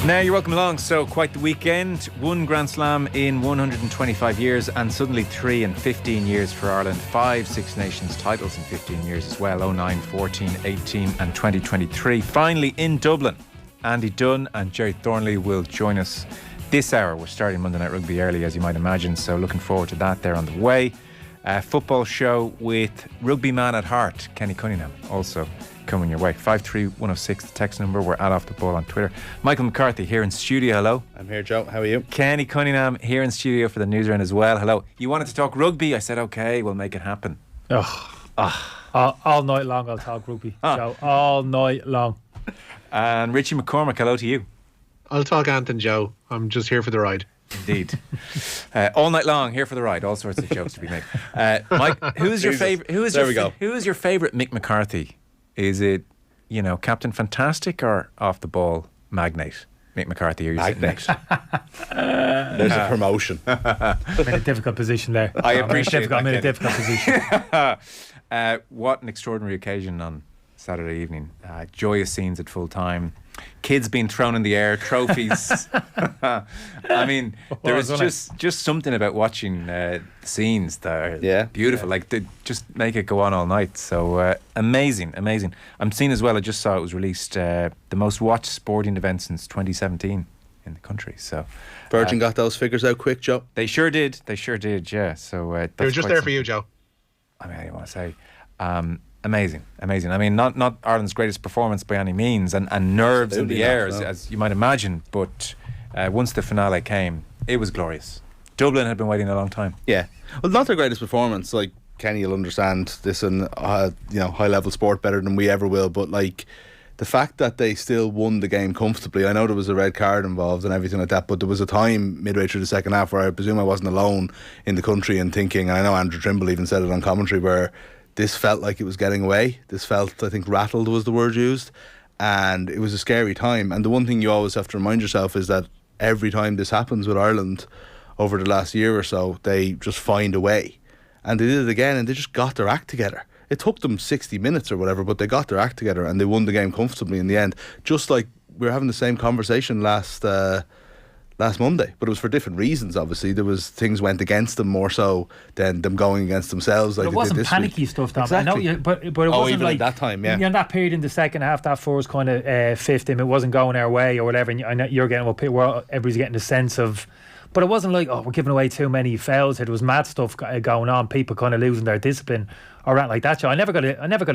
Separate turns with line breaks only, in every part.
Now you're welcome along. So quite the weekend. One Grand Slam in 125 years and suddenly 3 in 15 years for Ireland. 5 Six Nations titles in 15 years as well. 09, 14, 18 and 2023. Finally in Dublin. Andy Dunn and Jerry Thornley will join us this hour. We're starting Monday Night Rugby early, as you might imagine, so looking forward to that. They're on the way. Football show with rugby man at heart, Kenny Cunningham, also coming your way. 53106, the text number. We're at Off the Ball on Twitter. Michael McCarthy here in studio. Hello.
I'm here, Joe. How are you?
Kenny Cunningham here in studio for the Newsround as well. Hello. You wanted to talk rugby. I said, okay, we'll make it happen.
All night long I'll talk rugby, Joe. All night long.
And Richie McCormack, hello to you.
I'll talk Anton, Joe. I'm just here for the ride.
Indeed. All night long, here for the ride. All sorts of jokes to be made. Mike, who's your favourite? Who is your favourite Mick McCarthy? Is it, Captain Fantastic or off the ball magnate? Mick McCarthy, or you
magnate? There's a promotion.
I'm in a difficult position there.
I appreciate
I'm in a difficult position.
What an extraordinary occasion on Saturday evening. Joyous scenes at full time. Kids being thrown in the air, trophies. I mean, there is just something about watching scenes that are beautiful. Like, they just make it go on all night. So amazing. I'm seeing as well, I just saw it was released, the most watched sporting event since 2017 in the country. So
Virgin got those figures out quick, Joe.
They sure did, yeah. So
they were just there for you, Joe.
I mean, I want to say, amazing. I mean, not Ireland's greatest performance by any means, and nerves in the air, as you might imagine. But once the finale came, it was glorious. Dublin had been waiting a long time.
Yeah, well, not their greatest performance. Like, Kenny, you'll understand this in high level sport better than we ever will. But like, the fact that they still won the game comfortably. I know there was a red card involved and everything like that, but there was a time midway through the second half where I presume I wasn't alone in the country and thinking, and I know Andrew Trimble even said it on commentary, where this felt like it was getting away. This felt, I think, rattled was the word used. And it was a scary time. And the one thing you always have to remind yourself is that every time this happens with Ireland over the last year or so, they just find a way. And they did it again, and they just got their act together. It took them 60 minutes or whatever, but they got their act together and they won the game comfortably in the end. Just like we were having the same conversation last Monday, but it was for different reasons. Obviously, there was things went against them more so than them going against themselves. Like
it wasn't panicky stuff, Tom.
Exactly.
I know, but it wasn't
even
like
at that time. Yeah,
in that period in the second half, that first kind of fifth, it wasn't going our way or whatever. And I know you're getting everybody's getting a sense of, but it wasn't like, we're giving away too many fouls. There was mad stuff going on. People kind of losing their discipline or anything like that. So I never got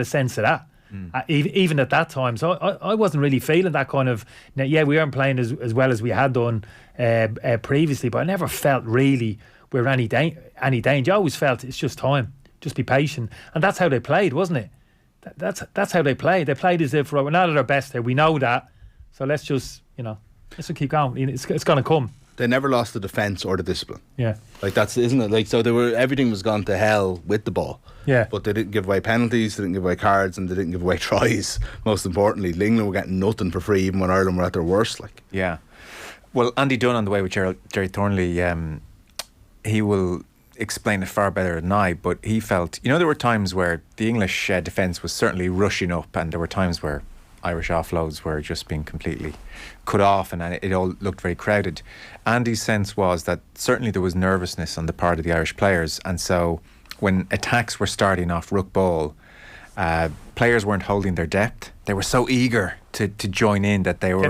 a sense of that. Even at that time, so I wasn't really feeling that kind of. Yeah, we weren't playing as well as we had done previously, but I never felt really we're any danger. I always felt it's just time, just be patient, and that's how they played, wasn't it? That's how they played. They played as if we're not at our best there. We know that, so let's just let's keep going. It's going to come.
They never lost the defence or the discipline.
Yeah,
like that's, isn't it? Like, so everything was gone to hell with the ball.
Yeah,
but they didn't give away penalties, they didn't give away cards, and they didn't give away tries. Most importantly, England were getting nothing for free, even when Ireland were at their worst. Like,
yeah. Well, Andy Dunn on the way with Jerry Thornley, he will explain it far better than I. But he felt, there were times where the English defence was certainly rushing up, and there were times where Irish offloads were just being completely cut off, and it all looked very crowded. Andy's sense was that certainly there was nervousness on the part of the Irish players, and so when attacks were starting off ruck ball, players weren't holding their depth. They were so eager to join in that they were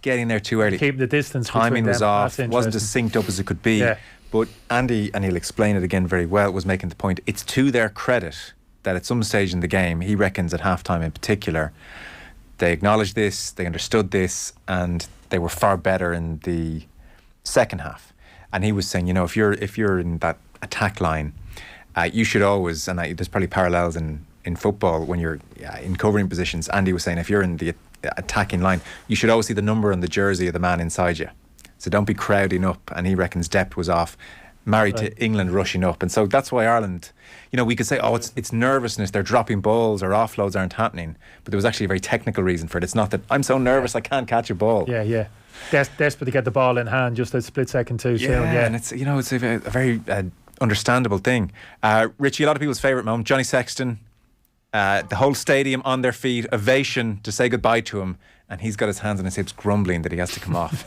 getting there too early.
Keep the distance.
Timing was off. Wasn't as synced up as it could be.
Yeah.
But Andy, and he'll explain it again very well, was making the point. It's to their credit that at some stage in the game, he reckons at halftime in particular, they acknowledged this, they understood this, and they were far better in the second half. And he was saying, if you're in that attack line, you should always, and there's probably parallels in football when you're in covering positions. Andy was saying, if you're in the attacking line, you should always see the number on the jersey of the man inside you. So don't be crowding up. And he reckons depth was off, married to England rushing up. And so that's why Ireland, we could say, it's nervousness, they're dropping balls or offloads aren't happening. But there was actually a very technical reason for it. It's not that I'm so nervous I can't catch a ball.
Yeah. Desperate to get the ball in hand just a split second too soon.
Yeah, and it's it's a very understandable thing. Richie, a lot of people's favourite moment, Johnny Sexton, the whole stadium on their feet, ovation to say goodbye to him, and he's got his hands on his hips grumbling that he has to come off.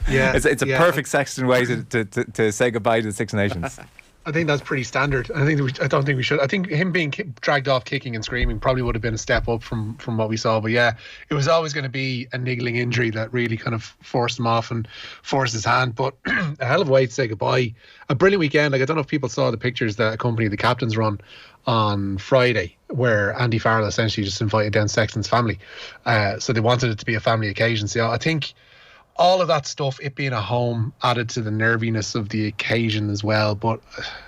Yeah,
it's a perfect Sexton way to say goodbye to the Six Nations.
I think that's pretty standard. I don't think we should. I think him being dragged off kicking and screaming probably would have been a step up from what we saw. But yeah, it was always going to be a niggling injury that really kind of forced him off and forced his hand. But a hell of a way to say goodbye. A brilliant weekend. Like, I don't know if people saw the pictures that accompany the captain's run on Friday, where Andy Farrell essentially just invited down Sexton's family. So they wanted it to be a family occasion. So I think all of that stuff, it being a home, added to the nerviness of the occasion as well. But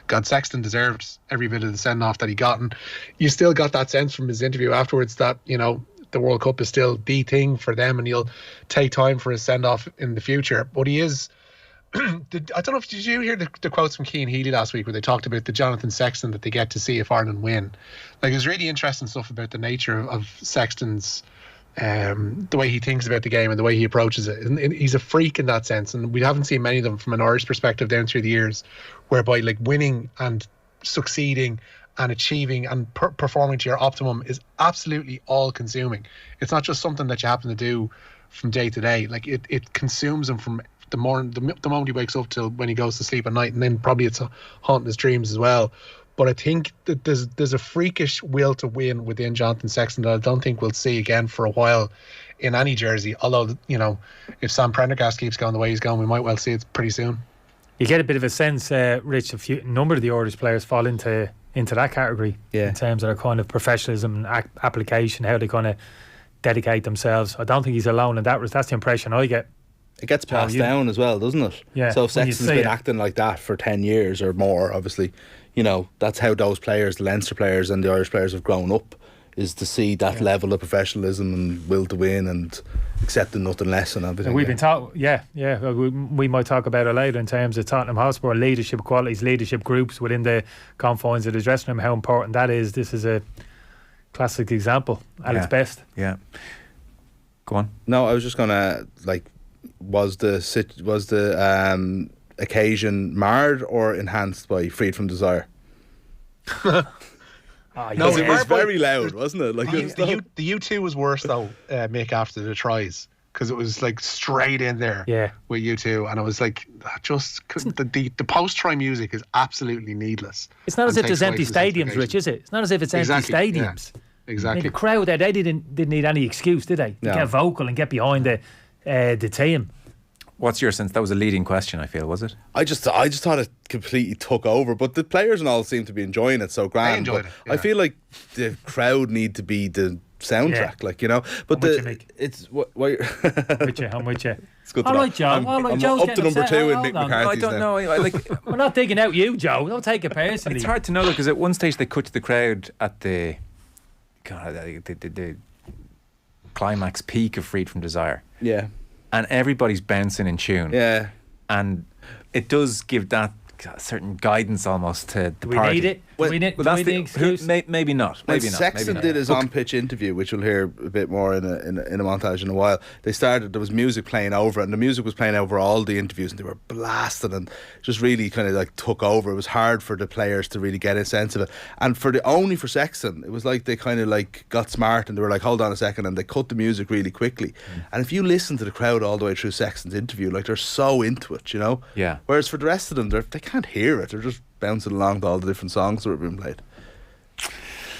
God, Sexton deserved every bit of the send-off that he got. And you still got that sense from his interview afterwards that, you know, the World Cup is still the thing for them and he'll take time for his send-off in the future. But he is... I don't know if did you hear the quotes from Keane Healy last week where they talked about the Jonathan Sexton that they get to see if Ireland win. Like, it was really interesting stuff about the nature of Sexton's the way he thinks about the game and the way he approaches it. And he's a freak in that sense, and we haven't seen many of them from an Irish perspective down through the years, whereby like winning and succeeding and achieving and performing to your optimum is absolutely all consuming. It's not just something that you happen to do from day to day. Like, it consumes him from the moment he wakes up till when he goes to sleep at night, and then probably it's haunting his dreams as well. But I think that there's a freakish will to win within Jonathan Sexton that I don't think we'll see again for a while in any jersey. Although, you know, if Sam Prendergast keeps going the way he's going, we might well see it pretty soon. You
get a bit of a sense, Rich, a number of the Irish players fall into that category in terms of their kind of professionalism and application, how they kind of dedicate themselves. I don't think he's alone in that. That's the impression I get.
It gets passed down as well, doesn't it?
Yeah.
So if Sexton's been acting like that for 10 years or more, obviously, you know, that's how those players, the Leinster players and the Irish players, have grown up, is to see that level of professionalism and will to win and accepting nothing less and everything.
And we've been taught, we might talk about it later in terms of Tottenham Hotspur leadership qualities, leadership groups within the confines of the dressing room, how important that is. This is a classic example at its best.
Yeah. Go on.
No, I was just gonna was the occasion marred or enhanced by Freed from Desire?
No,
it was very loud, wasn't it? Like,
the U2 was worse though, Mick, after the tries, because it was like straight in there with U2, and it was like just the post-try music is absolutely needless.
It's not as if there's empty stadiums, Rich, is it? It's not as if it's empty stadiums.
Yeah, exactly.
The crowd there, they didn't need any excuse, did they?
No.
Get vocal and get behind the team.
What's your sense? That was a leading question, I feel, was it?
I just thought it completely took over, but the players and all seem to be enjoying it so grand.
I enjoyed it. Yeah.
I feel like the crowd need to be the soundtrack, like, you know. But it's what
I'm with you.
It's good.
All right, Joe.
I'm
Joe's
up to number 2 in Mick McCarthy's.
I don't know.
We're not digging out you, Joe. Don't take it personally.
It's hard to know, because at one stage they cut to the crowd at the climax peak of Freed from Desire.
Yeah.
And everybody's bouncing in tune.
Yeah.
And it does give that certain guidance almost to the party.
We need it.
Well,
we need
that's
the excuse.
Maybe not. Maybe not.
Sexton did his on-pitch interview, which we'll hear a bit more in a montage in a while. There was music playing over it, and the music was playing over all the interviews, and they were blasted and just really kind of like took over. It was hard for the players to really get a sense of it. And only for Sexton, it was like they kind of like got smart and they were like, hold on a second, and they cut the music really quickly. And if you listen to the crowd all the way through Sexton's interview, like, they're so into it, you know?
Yeah.
Whereas for the rest of them, they can't hear it. They're just bouncing along to all the different songs that were being played.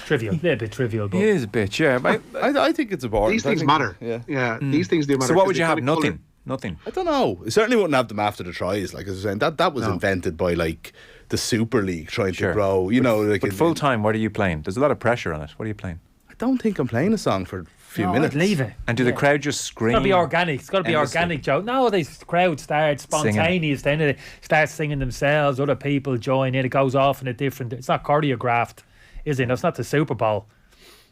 Trivial, a little bit trivial, but
it is a bit, yeah.
I think it's important.
These things matter. Yeah. These things do matter.
So what would you have? Nothing.
I don't know. I certainly wouldn't have them after the tries. Like I was saying, that was invented by like the Super League trying to grow. You know, like,
but full time, what are you playing? There's a lot of pressure on it. What are you playing?
I don't think I'm playing a song for a few minutes.
I'd leave it.
And do the crowd just scream?
It's got to be organic. It's got to be organic, Joe. No, the crowd starts spontaneous. Then they start singing themselves. Other people join in. It goes off in a different. It's not choreographed, is it? It's not the Super Bowl.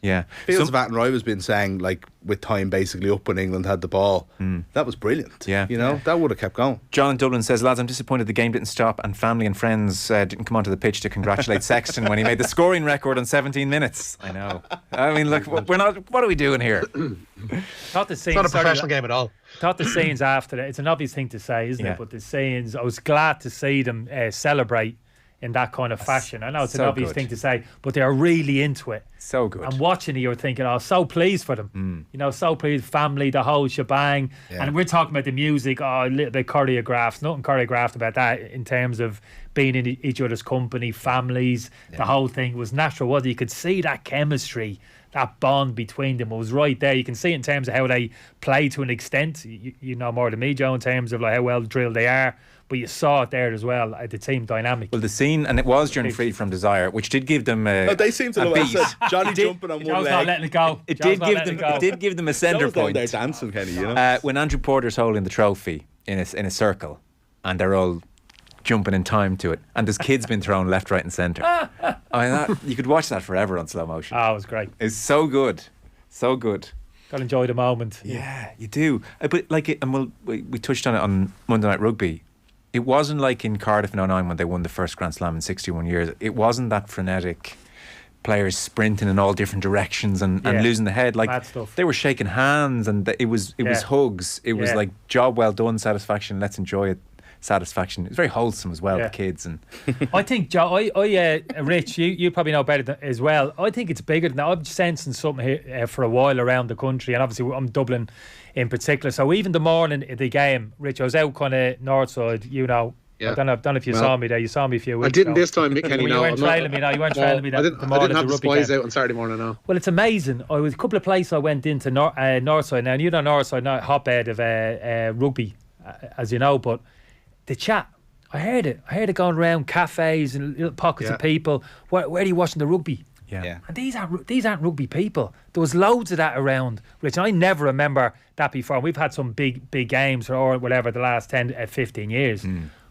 Yeah.
Fields of Attenroy was been saying, like, with time basically up when England had the ball. That was brilliant.
Yeah.
You know, that would have kept going.
John in Dublin says, lads, I'm disappointed the game didn't stop and family and friends didn't come onto the pitch to congratulate Sexton when he made the scoring record in 17 minutes. I know. I mean, look, what are we doing here?
It's not a professional game at all.
Thought the scenes after that, it's an obvious thing to say, isn't it? But the scenes, I was glad to see them celebrate in that kind of fashion. I know it's an
so
obvious
good.
thing to say, but they are really into it.
So good.
And watching it, you're thinking, oh, so pleased for them. You know, so pleased, family, the whole shebang.
Yeah.
And we're talking about the music, a little bit choreographed, nothing choreographed about that in terms of being in each other's company, families. The whole thing was natural, wasn't it? You could see that chemistry, that bond between them. It was right there. You can see it in terms of how they play to an extent. You know more than me, Joe, in terms of like how well drilled they are. But you saw it there as well, the team dynamic.
Well, the scene, and it was during Freed from Desire, which did give them
they seem to
a
love
beat.
it. Johnny jumping on one
Joe's
leg.
not letting it go.
It
Joe's
did
not
give
letting
them.
it go.
It did give them a centre
Joe's down
point.
there dancing, Kenny, you know.
When Andrew Porter's holding the trophy in a circle, and they're all jumping in time to it, and there's kids being thrown left, right, and centre. I mean, you could watch that forever on slow motion.
Oh, it was great.
It's so good, so good.
Got to enjoy the moment.
Yeah, you do. But like, and we touched on it on Monday Night Rugby. It wasn't like in Cardiff in 09 when they won the first Grand Slam in 61 years. It wasn't that frenetic, players sprinting in all different directions and losing the head. Like,
mad stuff.
they were shaking hands, and it was hugs. It was like job well done, satisfaction. Let's enjoy it. Satisfaction. It's very wholesome as well, the kids. And
I think, Joe, Rich, you probably know better as well. I think it's bigger than that. I'm sensing something here for a while around the country, and obviously I'm Dublin in particular. So even the morning of the game, Rich, I was out kind of north side, you know.
Yeah.
I don't know if you saw me there. You saw me a few weeks
I didn't
ago.
this time, Kenny.
You
No,
weren't trailing me. No, you weren't trailing me.
I didn't have the spies out on Saturday morning. No.
Well, it's amazing. I was a couple of places I went into Northside now, and you know Northside, not a hotbed of rugby, as you know, but the chat. I heard it going around cafes and little pockets of people. Where are you watching the rugby?
yeah.
And these aren't rugby people. There was loads of that around, Rich. And I never remember that before. We've had some big games or whatever the last 10, 15 years.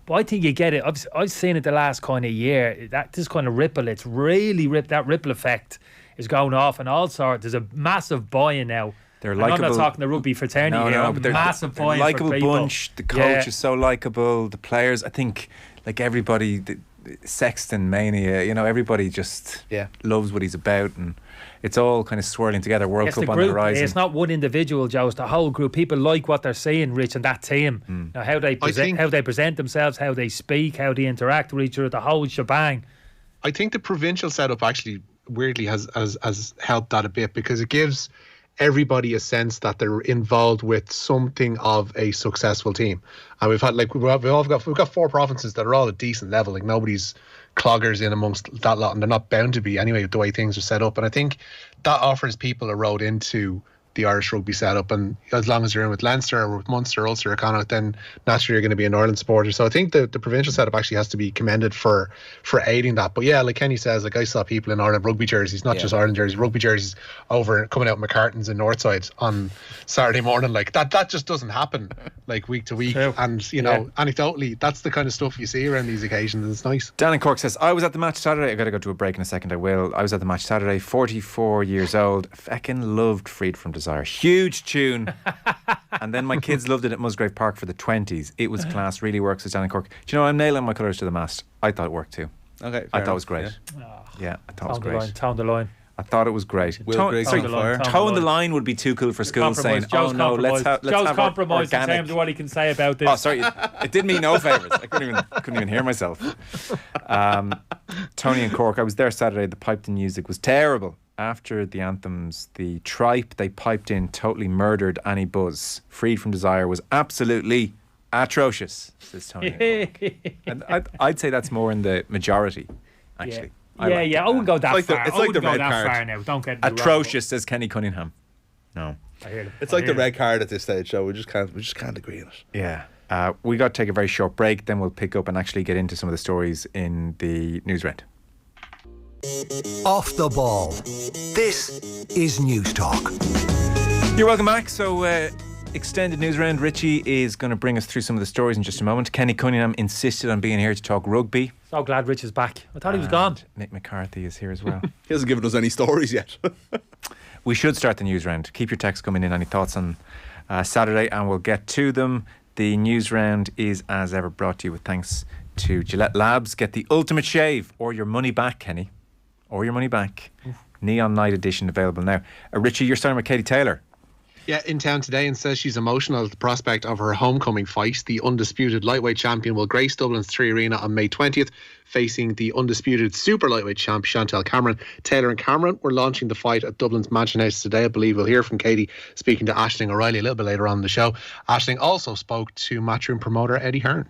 But I think you get it. I've seen it the last kind of year. This kind of ripple, it's really that ripple effect is going off and all sorts. There's a massive buy-in now.
They're
I'm
likeable.
not talking the rugby fraternity here.
But they're
massive
they're
buy-in
likeable
for people.
bunch. The coach is so likeable. The players, I think, like everybody, the Sexton mania. You know, everybody just loves what he's about, and it's all kind of swirling together. World Cup on the horizon.
It's not one individual, Joe. It's the whole group. People like what they're seeing, Rich, and that team. Now, how they present themselves, how they speak, how they interact with each other, the whole shebang.
I think the provincial setup actually weirdly has helped that a bit, because it gives everybody a sense that they're involved with something of a successful team. And we've got 4 provinces that are all at decent level. Like, nobody's cloggers in amongst that lot, and they're not bound to be anyway with the way things are set up. And I think that offers people a road into the Irish rugby setup, and as long as you're in with Leinster or with Munster, Ulster or Connacht, then naturally you're going to be an Ireland supporter. So I think the provincial setup actually has to be commended for aiding that. But yeah, like Kenny says, like, I saw people in Ireland rugby jerseys, not just Ireland jerseys, rugby jerseys over coming out McCarthy's in Northside on Saturday morning. Like that just doesn't happen like week to week.
True.
And you know, anecdotally, that's the kind of stuff you see around these occasions, and it's nice.
Dan in Cork says, I was at the match Saturday. I got to go to a break in a second. I will. I was at the match Saturday, 44 years old. Feckin' loved Freed from Desire. Huge tune. And then my kids loved it at Musgrave Park for the 20s. It was class. Really works, says Dan in Cork. Do you know, I'm nailing my colours to the mast. I thought it worked too.
Okay,
I thought it was great. Yeah, I thought it was great.
Tone the line.
I thought it was great.
Will Griggs on fire.
Tone the line would be too cool for schools saying,
Joe's
let's have
compromised in
organic.
terms of what he can say about this.
Oh, sorry, it did me no favours. I couldn't even hear myself. Tony in Cork, I was there Saturday. The piped in music was terrible. After the anthems, the tripe they piped in totally murdered any buzz. Freed from Desire was absolutely atrocious, says Tony in Cork. And I'd say that's more in the majority, actually.
I wouldn't go that far.
It's like the red
that
card.
far now. Don't get me wrong.
Atrocious, says Kenny Cunningham. No.
I hear it.
It's like the red card at this stage, so we just can't agree on it.
Yeah. We got to take a very short break, then we'll pick up and actually get into some of the stories in the Newsround.
Off the ball. This is News Talk.
You're welcome back. So, extended news round. Richie is going to bring us through some of the stories in just a moment. Kenny Cunningham insisted on being here to talk rugby.
So glad Rich is back. I thought he was gone.
Mick McCarthy is here as well.
He hasn't given us any stories yet.
We should start the news round. Keep your texts coming in. Any thoughts on Saturday, and we'll get to them. The news round is, as ever, brought to you with thanks to Gillette Labs. Get the ultimate shave or your money back, Kenny. Or your money back. Neon Night Edition available now. Richie, you're starting with Katie Taylor.
Yeah, in town today, and says she's emotional at the prospect of her homecoming fight. The undisputed lightweight champion will grace Dublin's 3 Arena on May 20th, facing the undisputed super lightweight champ Chantal Cameron. Taylor and Cameron were launching the fight at Dublin's Mansion House today. I believe we'll hear from Katie speaking to Aisling O'Reilly a little bit later on in the show. Aisling also spoke to matchroom promoter Eddie Hearn.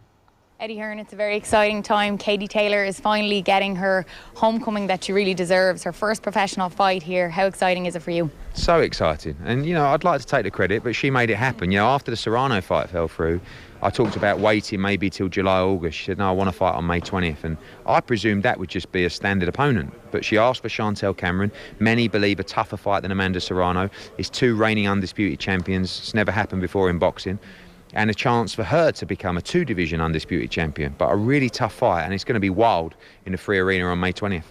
Eddie Hearn, it's a very exciting time. Katie Taylor is finally getting her homecoming that she really deserves. Her first professional fight here. How exciting is it for you?
So exciting. And, I'd like to take the credit, but she made it happen. After the Serrano fight fell through, I talked about waiting maybe till July, August. She said, no, I want to fight on May 20th. And I presumed that would just be a standard opponent. But she asked for Chantal Cameron. Many believe a tougher fight than Amanda Serrano. It's 2 reigning undisputed champions. It's never happened before in boxing. And a chance for her to become a 2-division undisputed champion. But a really tough fight, and it's going to be wild in the Free Arena on May 20th.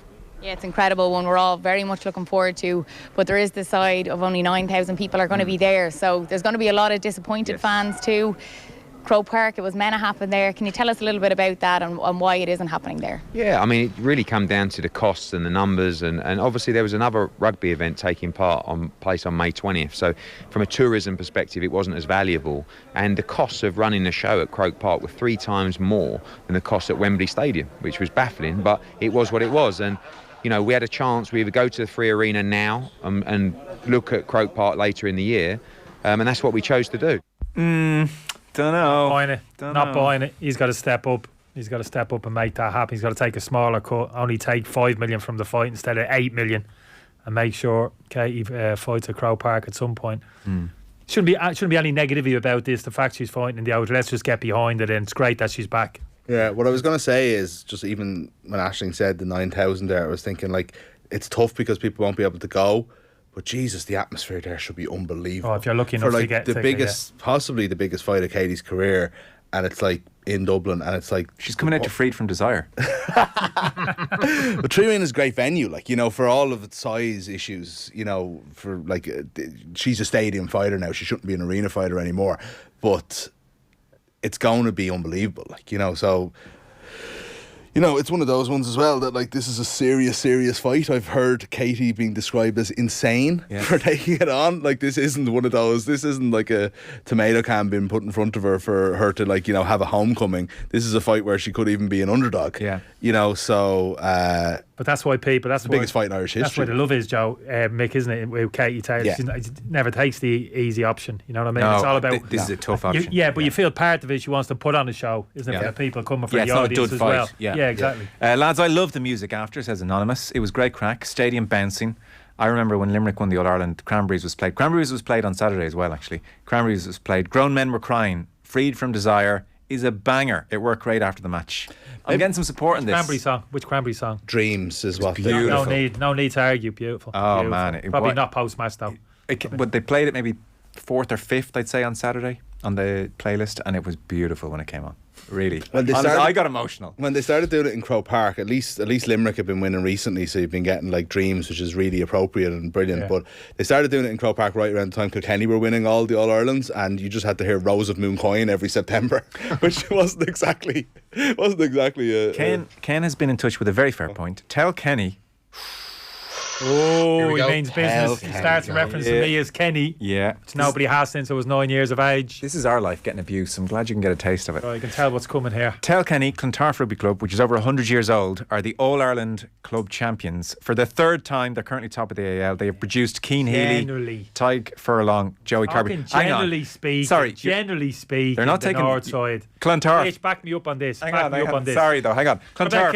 Yeah, it's incredible one we're all very much looking forward to. But there is the side of only 9,000 people are going to be there. So there's going to be a lot of disappointed fans too. Croke Park, it was meant to happen there. Can you tell us a little bit about that and why it isn't happening there?
Yeah, it really come down to the costs and the numbers, and obviously there was another rugby event taking place on May 20th. So from a tourism perspective, it wasn't as valuable, and the costs of running the show at Croke Park were 3 times more than the cost at Wembley Stadium, which was baffling, but it was what it was. And we had a chance. We either go to the Free Arena now and look at Croke Park later in the year, and that's what we chose to do.
Don't know.
Not buying it. He's got to step up. He's got to step up and make that happen. He's got to take a smaller cut. Only take 5 million from the fight instead of 8 million, and make sure Katie fights at Croke Park at some point. Shouldn't be any negativity about this. The fact she's fighting in the out. Let's just get behind it, and it's great that she's back.
Yeah. What I was going to say is just even when Aisling said the 9,000 there, I was thinking it's tough because people won't be able to go. But Jesus, the atmosphere there should be unbelievable.
Oh, if you're lucky enough to get
possibly the biggest fight of Katie's career, and it's in Dublin, and it's
she's coming out to Freed from Desire.
But 3 Arena is a great venue, for all of its size issues. She's a stadium fighter now. She shouldn't be an arena fighter anymore. But it's going to be unbelievable, So. It's one of those ones as well that this is a serious fight. I've heard Katie being described as insane for taking it on. This isn't one of those. This isn't a tomato can being put in front of her for her to have a homecoming. This is a fight where she could even be an underdog.
Yeah.
So.
But that's why people. That's
the biggest fight in Irish history.
That's why the love is, Joe, Mick, isn't it? With Katie Taylor, she never takes the easy option. You know what I mean?
No,
it's all about.
This is a tough option.
But you feel part of it. She wants to put on a show, isn't it? For the people coming for the audience as
fight.
well. Yeah, exactly.
Lads, I love the music after, says Anonymous. It was great crack. Stadium bouncing. I remember when Limerick won the All-Ireland, Cranberries was played. Cranberries was played on Saturday as well, actually. Cranberries was played. Grown Men Were Crying. Freed from Desire is a banger. It worked great after the match. I'm getting some support in this.
Which Cranberry song?
Dreams is what
beautiful.
No need to argue. Beautiful.
Oh,
beautiful.
man.
Probably not post-match though.
But they played it maybe 4th or 5th, I'd say, on Saturday on the playlist, and it was beautiful when it came on. Really. I got emotional.
When they started doing it in Croke Park, at least Limerick have been winning recently, so you've been getting Dreams, which is really appropriate and brilliant. Yeah. But they started doing it in Croke Park right around the time Kilkenny were winning all the All-Irelands, and you just had to hear Rose of Mooncoin every September, which wasn't exactly
Ken has been in touch with a very fair point. Tell Kenny.
Oh, he means business. He starts referencing me as Kenny.
Yeah.
Which nobody has since I was 9 years of age.
This is our life getting abuse. I'm glad you can get a taste of it.
Oh, you can tell what's coming here.
Tell Kenny, Clontarf Rugby Club, which is over 100 years old, are the All-Ireland Club champions. For the 3rd time, they're currently top of the AL. They have produced Keane Healy, Tig Furlong, Joey Carberry.
Generally speaking, they're not taking the north side.
Clontarf.
Rich, back me up on this.
Hang on. Sorry, though. Hang on.
Clontarf.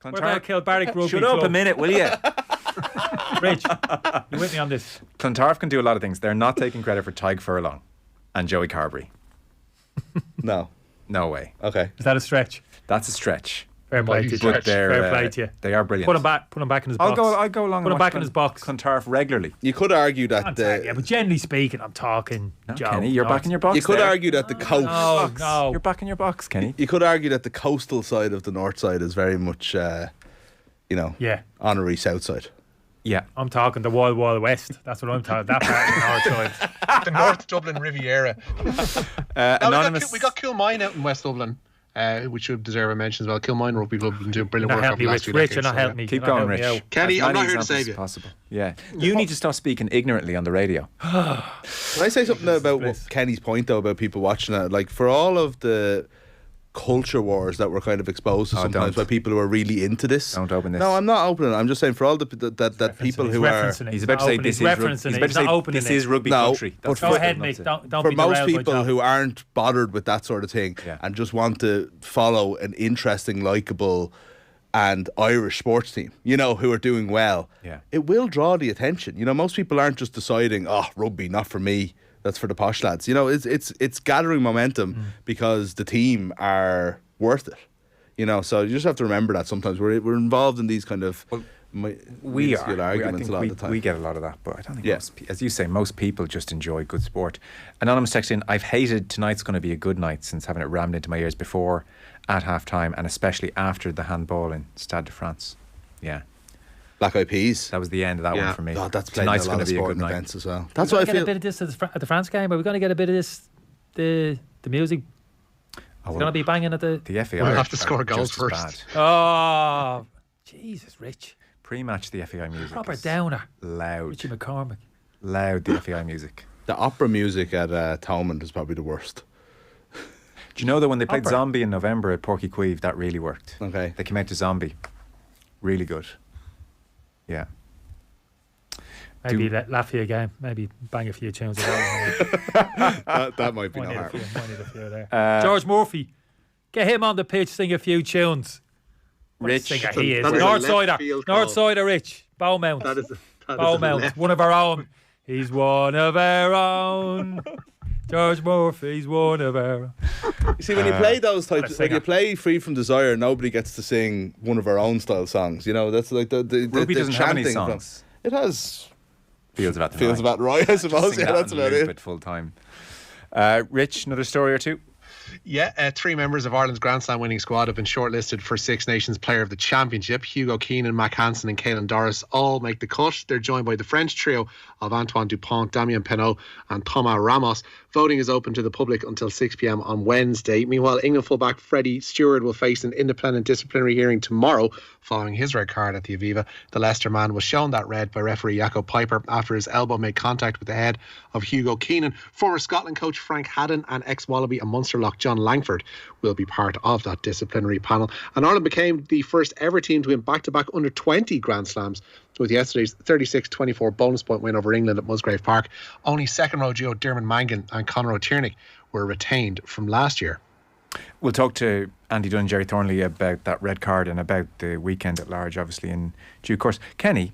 What about Kilbarrack Rugby
Shut
Club?
up a minute, will you?
Rich, you with me on this?
Clontarf can do a lot of things. They're not taking credit for Tig Furlong and Joey Carberry.
No
way.
Okay.
Is that a stretch?
That's a stretch.
Fair play to you. Fair play to you.
They are brilliant.
Put him back in his box.
I'll go along.
Put him back in his box.
Clontarf regularly.
You could argue that.
But generally speaking, I'm talking.
No,
Joe,
Kenny, you're back in your box.
You could argue that the coast.
No,
you're back in your box, Kenny.
You could argue that the coastal side of the north side is very much, honorary south side.
Yeah,
I'm talking the Wild Wild West. That's what I'm talking. That part of the north side,
the North Dublin Riviera.
Anonymous.
We got Coolmine out in West Dublin. which should deserve a mention as well. Kilmine Rugby Club have been doing brilliant
Not
work
help
over
me,
the last
Rich.
few
Rich,
decades.
you're not
So,
helping me.
Keep
You're not
going,
helping me
Rich.
out.
Kenny,
As
I'm
many
not here to
examples
save
as
you.
possible. Yeah. You need to stop speaking ignorantly on the radio.
Can I say something about Kenny's point though about people watching it? Like, for all of the culture wars that were kind of exposed to sometimes
don't.
by people who are really into this.
Don't open this.
No, I'm not opening it. I'm just saying for all the that people
He's
who are.
referencing it.
He's about to say this is rugby.
referencing
He's
it.
about
He's
to
not
say
opening
this
it.
is rugby
No,
country.
but
Go
for-
ahead,
not
Mick.
to-
Don't
For
be
most
derailed by
people
Joe.
who aren't bothered with that sort of thing
Yeah.
and just want to follow an interesting, likeable and Irish sports team, you know, who are doing well,
Yeah.
it will draw the attention. You know, most people aren't just deciding, oh, rugby, not for me, that's for the posh lads. You know, it's gathering momentum because the team are worth it. You know, so you just have to remember that sometimes we're involved in these kind of minuscule arguments a lot of the time.
We get a lot of that, but I don't think,
Yeah.
as you say, most people just enjoy good sport. Anonymous Sexton, I've hated tonight's going to be a good night since having it rammed into my ears before, at half time, and especially after the handball in Stade de France. Yeah,
Black Eyed Peas.
that was the end of that
Yeah.
one for me.
God, that's played
Tonight's
in a lot
going
of
to be a good
sporting
night.
events as well. That's
We're
what I
going to get a
feel.
bit of this at the France game. Are we going to get a bit of this, the music?
Oh,
It's going to be banging at the...
the FAI
We'll
are-
have to score
are
goals
just as
first.
bad.
Oh, Jesus, Rich.
Pre-match, the FAI music
Proper
is
downer.
loud.
Richie McCormack.
Loud, the FAI music.
The opera music at Thomond is probably the worst.
Do you know that when they played
Opera.
Zombie in November at Porky Queeve, that really worked?
Okay.
They came out to Zombie. Really good. Yeah.
Maybe
Do-
Latvia game. Maybe bang a few tunes. Might
that might be no
need a
harm.
few, might need a few there. George Murphy. Get him on the pitch, sing a few tunes. What a
Rich.
singer he is.
That is a left
Northsider.
field call.
Northsider, Rich. Bowmount.
That is a
Bowmount.
left.
One of our own. He's one of our own. George Murphy's one of our own.
You see, when you play those
what a
types, when you
singer.
play Free From Desire, nobody gets to sing one of our own style songs. You know, that's like the
Rugby
the
doesn't have any
chanting from-
songs.
It has
Feels about
feels about right, I suppose.
Sing
Yeah,
that
that's
on
about
loop
it.
at full time. Rich, another story or two?
Yeah, 3 members of Ireland's Grand Slam winning squad have been shortlisted for Six Nations Player of the Championship. Hugo Keenan, Mac Hansen and Caelan Doris all make the cut. They're joined by the French trio of Antoine Dupont, Damien Penaud and Thomas Ramos. Voting is open to the public until 6 p.m. on Wednesday. Meanwhile, England fullback Freddie Stewart will face an independent disciplinary hearing tomorrow following his red card at the Aviva. The Leicester man was shown that red by referee Jaco Piper after his elbow made contact with the head of Hugo Keenan. Former Scotland coach Frank Haddon and ex-Wallaby and Munster lock John Langford will be part of that disciplinary panel. And Ireland became the first ever team to win back-to-back under-20 Grand Slams with yesterday's 36-24 bonus point win over England at Musgrave Park. Only second-row duo Dermot Mangan and Conor O'Tierney were retained from last year.
We'll talk to Andy Dunn and Jerry Thornley about that red card and about the weekend at large, obviously, in due course. Kenny,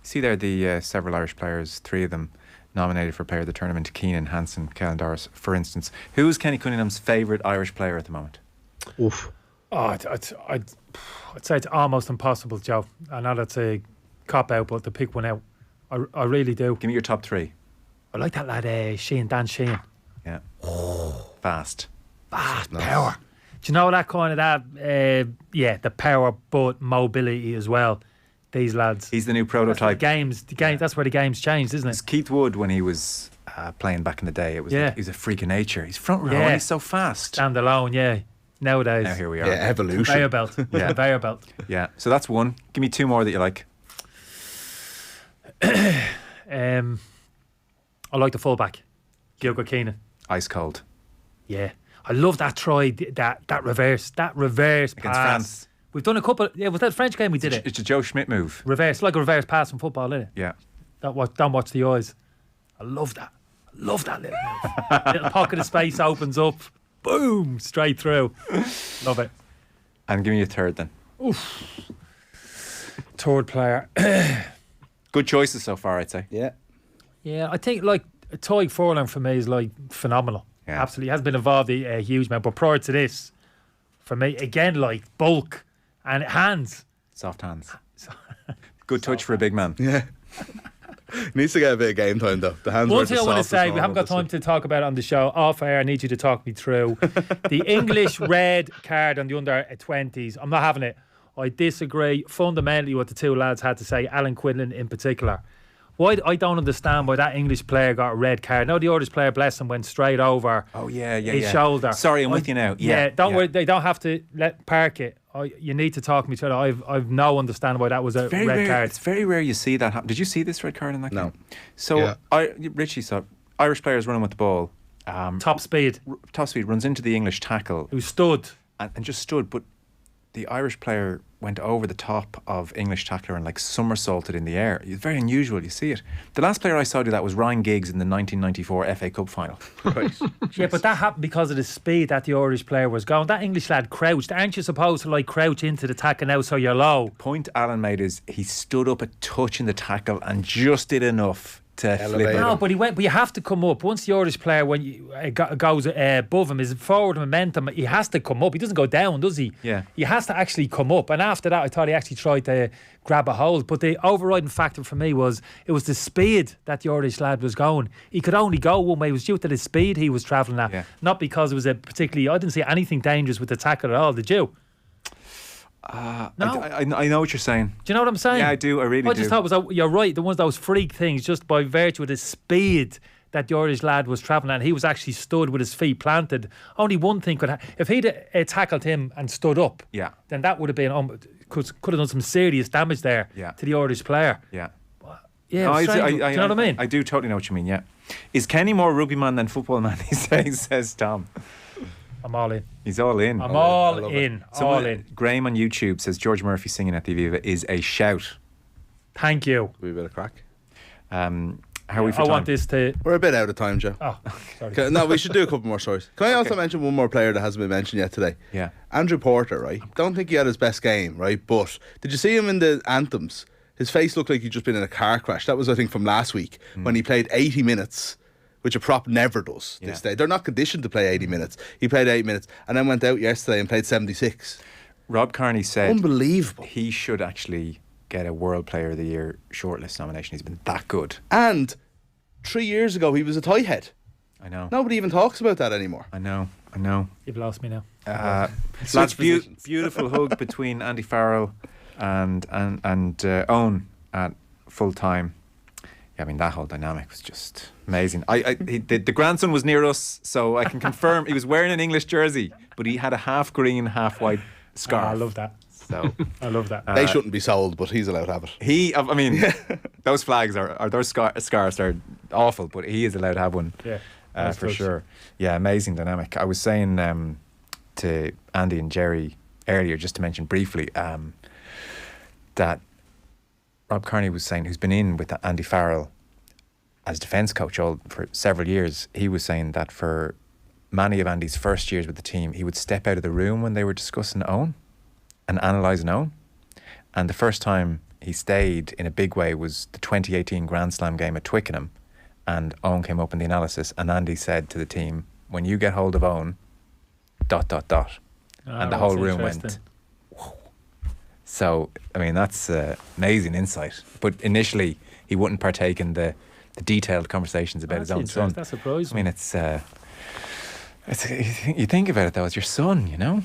see there the several Irish players, 3 of them nominated for Player of the Tournament: Keenan, Hansen, Caelan Doris, for instance. Who is Kenny Cunningham's favourite Irish player at the moment?
Oof.
Oh, I'd say it's almost impossible, Joe. I know that's a cop-out, but to pick one out, I really do.
Give me your top 3.
I like that lad, Sheehan, Dan Sheehan.
Yeah. Fast.
Fast power. Do you know that kind of that? The power, but mobility as well. These lads.
He's the new
That's where
prototype.
the game. That's where the game's changed, isn't
It's
it?
Keith Wood when he was playing back in the day. It was
Yeah.
he's a freak of nature. He's front row
Yeah.
and he's so fast.
Stand alone, yeah. Nowadays,
Now here we are.
Yeah, evolution.
conveyor belt.
Yeah.
Conveyor belt.
Yeah. So that's one. Give me 2 more that you like.
I like the fullback, Gilbert Keenan.
Ice cold.
Yeah, I love that try, that reverse
Against
pass.
France.
We've done a couple. Yeah, was that French game we did it?
It's a Joe Schmidt move.
Reverse, like a reverse pass in football, isn't it?
Yeah.
Don't watch the eyes. I love that. I love that little move. Little pocket of space opens up, boom, straight through. Love it.
And give me a third then.
Third player.
Good choices so far, I'd say.
Yeah.
Yeah, I think like Tyg Furlong for me is like phenomenal.
Yeah.
Absolutely, has been involved a huge amount. But prior to this, for me again, like bulk and hands.
Soft hands. Good touch for a big man.
Yeah. Needs to get a bit of game time though. The hands.
One
weren't
thing
the
I want to
softest
say, we
one,
haven't got time to talk about it on the show. Off air, I need you to talk me through the English red card on the under-20s. I'm not having it. I disagree fundamentally what the 2 lads had to say, Alan Quinlan in particular. Why I don't understand why that English player got a red card. No, the Irish player, bless him, went straight over his shoulder.
Sorry, I'm with you now. Yeah,
don't worry. They don't have to park it. You need to talk to each other. I've no understanding why that was a red card.
It's very rare you see that happen. Did you see this red card in that game?
No.
So Richie saw Irish players running with the ball.
Top speed
Runs into the English tackle.
Who stood.
And just stood, but the Irish player went over the top of English tackler and like somersaulted in the air. It's very unusual, you see it. The last player I saw do that was Ryan Giggs in the 1994 FA Cup final.
Right.
Yeah, but that happened because of the speed that the Irish player was going. That English lad crouched. Aren't you supposed to like crouch into the tackle now so you're low?
Point Alan made is he stood up a touch in the tackle and just did enough to flip it.
No, but he went. But you have to come up once the Irish player when you, goes above him, his forward momentum. He has to come up. He doesn't go down, does he?
Yeah.
He has to actually come up. And after that, I thought he actually tried to grab a hold. But the overriding factor for me was it was the speed that the Irish lad was going. He could only go one way. It was due to the speed he was travelling at, not because it was a particularly. I didn't see anything dangerous with the tackle at all. Did you?
No, I know what you're saying.
Do you know what I'm saying?
Yeah, I do. I really do.
I just thought it was, you're right, the ones those freak things just by virtue of the speed that the Irish lad was travelling at. He was actually stood with his feet planted. Only one thing could if he'd tackled him and stood up, then that would have been could have done some serious damage there to the Irish player.
Yeah.
Yeah, do you know what I mean?
I do totally know what you mean, yeah. Is Kenny more rugby man than football man these days, says Tom.
I'm all in.
He's all in.
I'm all in. All in.
Graham on YouTube says George Murphy singing at the Aviva is a shout.
Thank you.
We bit of crack.
How are we for time?
I want this to...
We're a bit out of time, Joe.
Oh, sorry.
No, we should do a couple more stories. Can I also mention one more player that hasn't been mentioned yet today?
Yeah.
Andrew Porter, right? Don't think he had his best game, right? But did you see him in the anthems? His face looked like he'd just been in a car crash. That was, I think, from last week when he played 80 minutes, which a prop never does this day. They're not conditioned to play 80 minutes. He played 8 minutes and then went out yesterday and played 76.
Rob Kearney said
unbelievable.
He should actually get a World Player of the Year shortlist nomination. He's been that good.
And 3 years ago, he was a tie head.
I know.
Nobody even talks about that anymore.
I know.
You've lost me now.
Lads, beautiful hug between Andy Farrell and Owen at full time. Yeah, I mean, that whole dynamic was just amazing. The grandson was near us, so I can confirm he was wearing an English jersey, but he had a half green, half white scarf.
I love that.
So
I love that.
They shouldn't be sold, but he's allowed to have it.
I mean, those flags or those scarves are awful, but he is allowed to have one.
Yeah,
for sure. Yeah, amazing dynamic. I was saying to Andy and Jerry earlier, just to mention briefly, that Rob Kearney was saying, who's been in with Andy Farrell as defence coach for several years, he was saying that for many of Andy's first years with the team, he would step out of the room when they were discussing Owen and analysing Owen. And the first time he stayed in a big way was the 2018 Grand Slam game at Twickenham, and Owen came up in the analysis, and Andy said to the team, when you get hold of Owen, ... and the whole room went... So, I mean, that's amazing insight. But initially, he wouldn't partake in the detailed conversations about his own son.
That surprised
me. I mean, it's you think about it, though, it's your son, you know?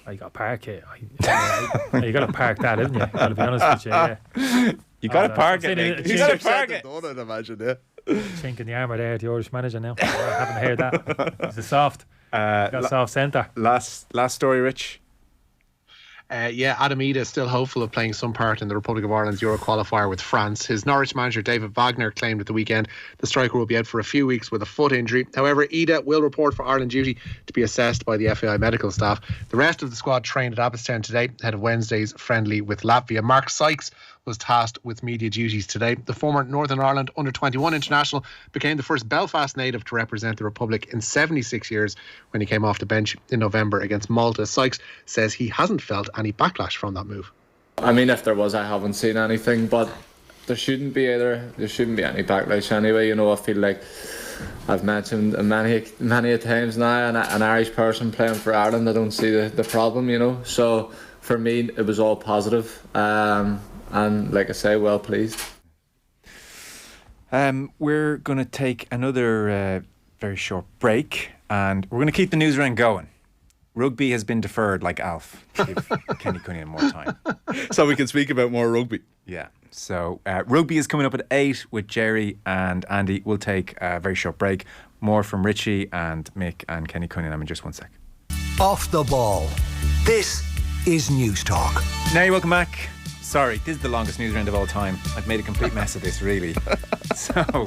You got to park it. You got to park that, haven't you? Got to be honest with you, yeah.
You got to park it, Nick. You got to park it.
I'd imagine, yeah.
Chink in the armour there, the Irish manager now. I haven't heard that. It's a soft. Got soft centre.
Last story, Rich.
Adam Ida is still hopeful of playing some part in the Republic of Ireland's Euro qualifier with France. His Norwich manager David Wagner claimed at the weekend the striker will be out for a few weeks with a foot injury. However, Ida will report for Ireland duty to be assessed by the FAI medical staff. The rest of the squad trained at Abbottstown today ahead of Wednesday's friendly with Latvia. Mark Sykes was tasked with media duties today. The former Northern Ireland under-21 international became the first Belfast native to represent the Republic in 76 years when he came off the bench in November against Malta. Sykes says he hasn't felt any backlash from that move.
I mean, if there was, I haven't seen anything, but there shouldn't be either. There shouldn't be any backlash anyway. You know, I feel like I've mentioned many a times now, an Irish person playing for Ireland, I don't see the problem, you know. So for me, it was all positive. And like I say, well pleased.
We're going to take another very short break, and we're going to keep the news round going. Rugby has been deferred like Alf. Give Kenny Cunningham more time.
So we can speak about more rugby.
Yeah. So rugby is coming up at 8 with Jerry and Andy. We'll take a very short break. More from Richie and Mick and Kenny Cunningham in just 1 sec.
Off the ball. This is News Talk.
Now you're welcome back. Sorry, this is the longest news round of all time. I've made a complete mess of this, really. So,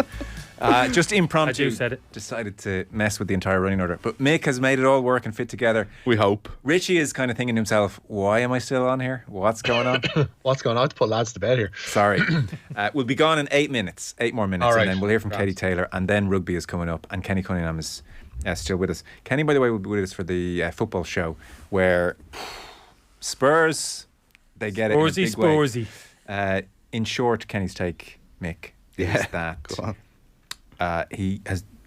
just impromptu, decided to mess with the entire running order. But Mick has made it all work and fit together.
We hope.
Richie is kind of thinking to himself, why am I still on here? What's going on?
What's going on? I have to put lads to bed here.
Sorry. We'll be gone in 8 minutes, 8 more minutes,
All right.
and then we'll hear from
Right.
Katie Taylor, and then rugby is coming up, and Kenny Cunningham is still with us. Kenny, by the way, will be with us for the football show, where Spurs, they get it in a big way. In short, Kenny's take, Mick, is that he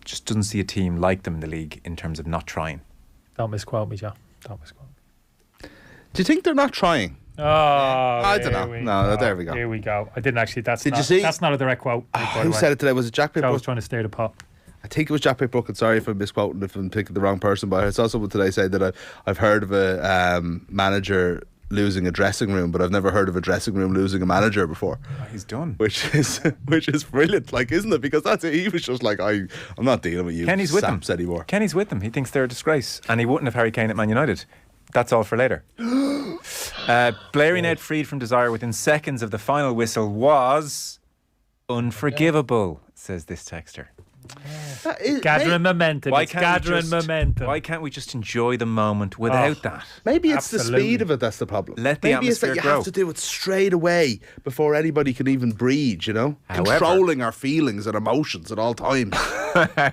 just doesn't see a team like them in the league in terms of not trying.
Don't misquote me, Joe. Don't misquote me.
Do you think they're not trying?
Oh,
I don't know. No, there we go.
Here we go. I didn't actually.
Did you see?
That's not a direct quote.
Who said it today? Was it Jack Pitt?
I was trying to stir the pot.
I think it was Jack Pitt. Sorry if I'm misquoting, if I'm picking the wrong person, but I saw someone today say that I've heard of a manager losing a dressing room, but I've never heard of a dressing room losing a manager before.
Oh, he's done.
Which is brilliant, like, isn't it? Because that's it. He was just like, I'm not dealing with you.
Kenny's with them
anymore.
Kenny's with them. He thinks they're a disgrace, and he wouldn't have Harry Kane at Man United. That's all for later. Blairy Ned freed from desire within seconds of the final whistle was unforgivable, says this texter.
Gathering momentum.
Why
It's
can't
gathering momentum.
Why can't we just enjoy the moment without that?
Maybe it's the
Absolutely.
speed of it that's the problem.
Let the
Maybe it's that
atmosphere
you
grow.
have to do it straight away before anybody can even breathe, you know?
However-
Controlling our feelings and emotions at all times.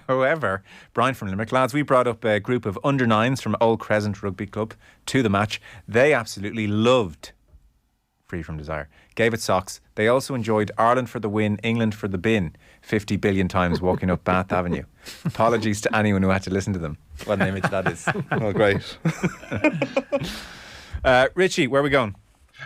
However, Brian from Limerick, lads, we brought up a group of under-9s from Old Crescent Rugby Club to the match. They absolutely loved Free From Desire. Gave it socks. They also enjoyed Ireland for the win, England for the bin 50 billion times walking up Bath Avenue. Apologies to anyone who had to listen to them. What an image that is.
Oh, great.
Richie, where are we going?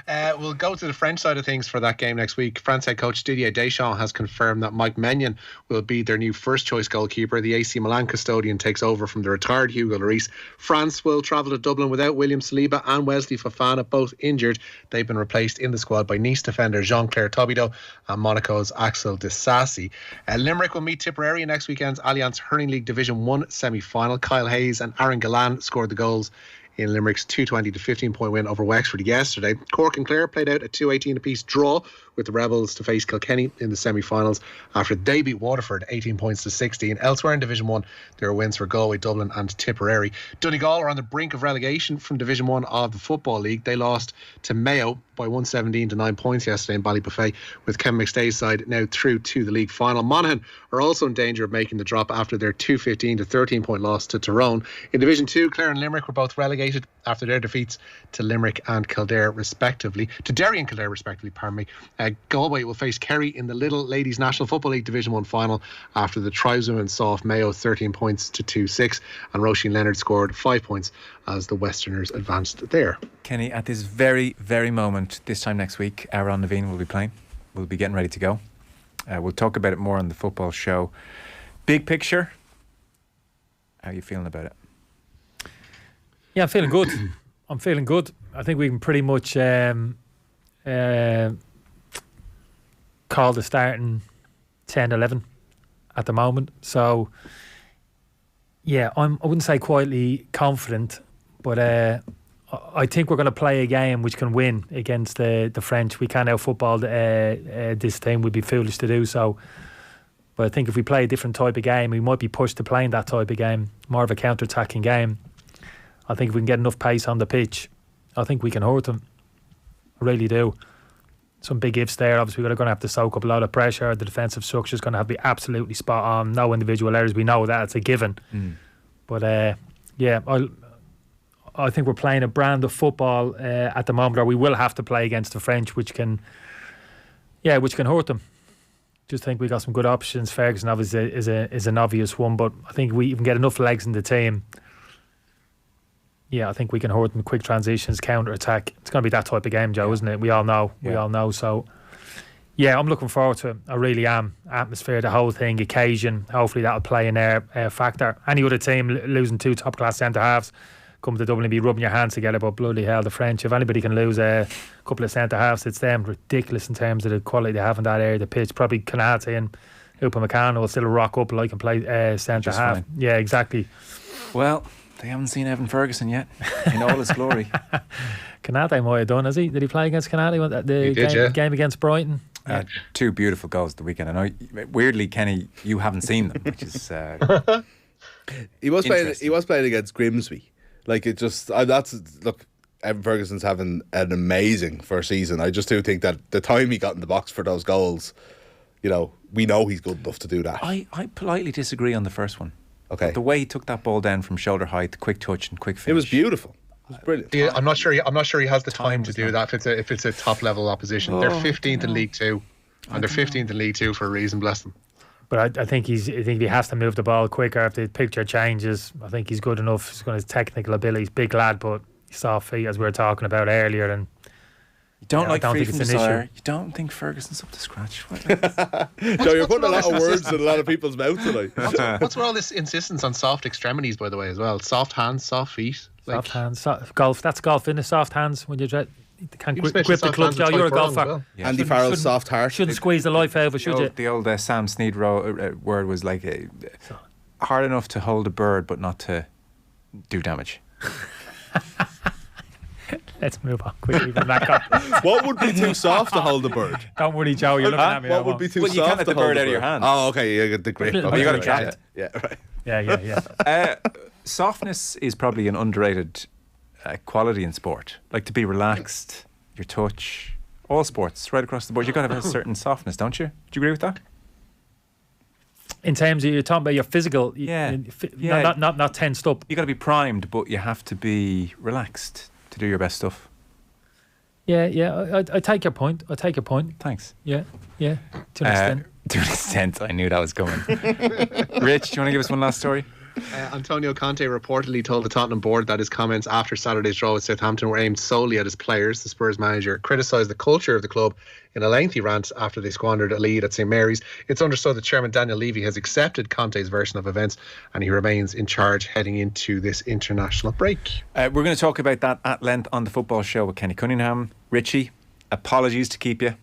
We'll go to the French side of things for that game next week. France head coach Didier Deschamps has confirmed that Mike Maignan will be their new first choice goalkeeper. The AC Milan custodian takes over from the retired Hugo Lloris. France will travel to Dublin without William Saliba and Wesley Fofana, both injured. They've been replaced in the squad by Nice defender Jean-Claire Todibo and Monaco's Axel Disasi. Limerick will meet Tipperary in next weekend's Allianz Hurling League Division 1 semi-final. Kyle Hayes and Aaron Gallan scored the goals in Limerick's 220 to 15-point win over Wexford yesterday. Cork and Clare played out a 2-18 apiece draw with the Rebels to face Kilkenny in the semi-finals after they beat Waterford 18 points to 16. Elsewhere in Division 1, there were wins for Galway, Dublin and Tipperary. Donegal are on the brink of relegation from Division 1 of the Football League. They lost to Mayo by 117 to 9 points yesterday in Ballybuffet, with Ken McStay's side now through to the league final. Monaghan are also in danger of making the drop after their 215 to 13-point loss to Tyrone. In Division 2, Clare and Limerick were both relegated after their defeats to Limerick and Kildare respectively. To Derry and Kildare respectively, pardon me. Galway will face Kerry in the Little Ladies National Football League Division 1 final after the tribeswomen saw off Mayo 13 points to 2-6, and Roisin Leonard scored 5 points as the Westerners advanced there.
Kenny, at this very, very moment, this time next week, Aaron Naveen will be playing. We'll be getting ready to go. We'll talk about it more on the football show. Big picture, how are you feeling about it?
Yeah, I'm feeling good. I'm feeling good. I think we can pretty much call the starting 10-11 at the moment. So, yeah, I wouldn't say quietly confident, but I think we're going to play a game which can win against the French. We can't out-football this team. We'd be foolish to do so. But I think if we play a different type of game, we might be pushed to playing that type of game, more of a counter-attacking game. I think if we can get enough pace on the pitch, I think we can hurt them. I really do. Some big ifs there. Obviously, we're going to have to soak up a lot of pressure. The defensive structure is going to have to be absolutely spot on. No individual errors. We know that. It's a given. But, yeah, I think we're playing a brand of football at the moment, or we will have to play against the French, which can hurt them. Just think we got some good options. Ferguson obviously is an obvious one, but I think we can get enough legs in the team. Yeah, I think we can hurt them. Quick transitions, counter attack. It's going to be that type of game, Joe, isn't it? We all know. We all know. So, yeah, I'm looking forward to it. I really am. Atmosphere, the whole thing, occasion. Hopefully that'll play in their factor. Any other team losing two top class centre halves come to Dublin and be rubbing your hands together. But bloody hell, the French, if anybody can lose a couple of centre halves, it's them. Ridiculous in terms of the quality they have in that area of the pitch. Probably Canate and Upamecano will still rock up like and play centre half.
Fine.
Yeah, exactly.
Well, they haven't seen Evan Ferguson yet in all his glory.
Canate might have done, has he? Did he play against Canate? The game against Brighton?
Two beautiful goals the weekend. I know, weirdly, Kenny, you haven't seen them, which is
he was playing against Grimsby. Like, it just look, Evan Ferguson's having an amazing first season. I just do think that the time he got in the box for those goals, we know he's good enough to do that.
I politely disagree on the first one.
Okay.
But the way he took that ball down from shoulder height, quick touch and quick finish.
It was beautiful. It was brilliant.
Yeah, I'm not sure he has the time to do that if it's a top level opposition. They're 15th in League Two, and they're 15th in League Two for a reason. Bless them.
But I think he has to move the ball quicker if the picture changes. I think he's good enough. He's got his technical abilities, big lad, but he's soft feet, as we were talking about earlier. And
you don't like
think
it's an issue. You don't think Ferguson's up to scratch?
Joe, you're putting a lot of words in a lot of people's mouths tonight.
What's with all this insistence on soft extremities, by the way, as well? Soft hands, soft feet.
Soft hands, golf. That's golf, isn't it? Soft hands when you can't
You
grip the club. Joe, you're a golfer.
Well.
Yeah.
Andy Farrell's soft heart.
Shouldn't squeeze the life out of it, should you?
The old Sam Snead word was like hard enough to hold a bird, but not to do damage.
Let's move on quickly from that.
What would be too soft to hold a bird?
Don't worry, Joe. You're looking at me.
What would be too
Well,
soft
you can't let
to
the
hold
bird
a
out of your hand.
Oh, okay. You got the grip.
Oh,
Okay,
you gotta
right.
catch it.
Yeah, right.
Yeah.
Softness is probably an underrated quality in sport. Like, to be relaxed, your touch, all sports, right across the board. You've got to have a certain softness, don't you? Do you agree with that?
In terms of, you're talking about your physical,
Yeah.
not tensed up.
You got to be primed, but you have to be relaxed to do your best stuff.
Yeah. I take your point.
Thanks.
Yeah. To an extent.
To an extent, I knew that was coming. Rich, do you want to give us one last story?
Antonio Conte reportedly told the Tottenham board that his comments after Saturday's draw with Southampton were aimed solely at his players. The Spurs manager criticised the culture of the club in a lengthy rant after they squandered a lead at St Mary's. It's understood that Chairman Daniel Levy has accepted Conte's version of events and he remains in charge heading into this international break.
We're going to talk about that at length on the football show with Kenny Cunningham. Richie, apologies to keep you.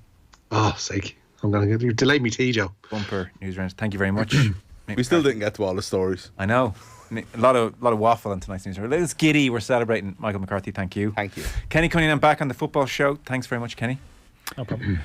Oh, sake. I'm going to delay me tea, Joe.
Bumper Newsround. Thank you very much.
We still didn't get to all the stories.
I know. A lot of waffle on tonight's Newsround. It's giddy. We're celebrating Michael McCarthy. Thank you.
Thank you.
Kenny Cunningham back on the football show. Thanks very much, Kenny.
No problem.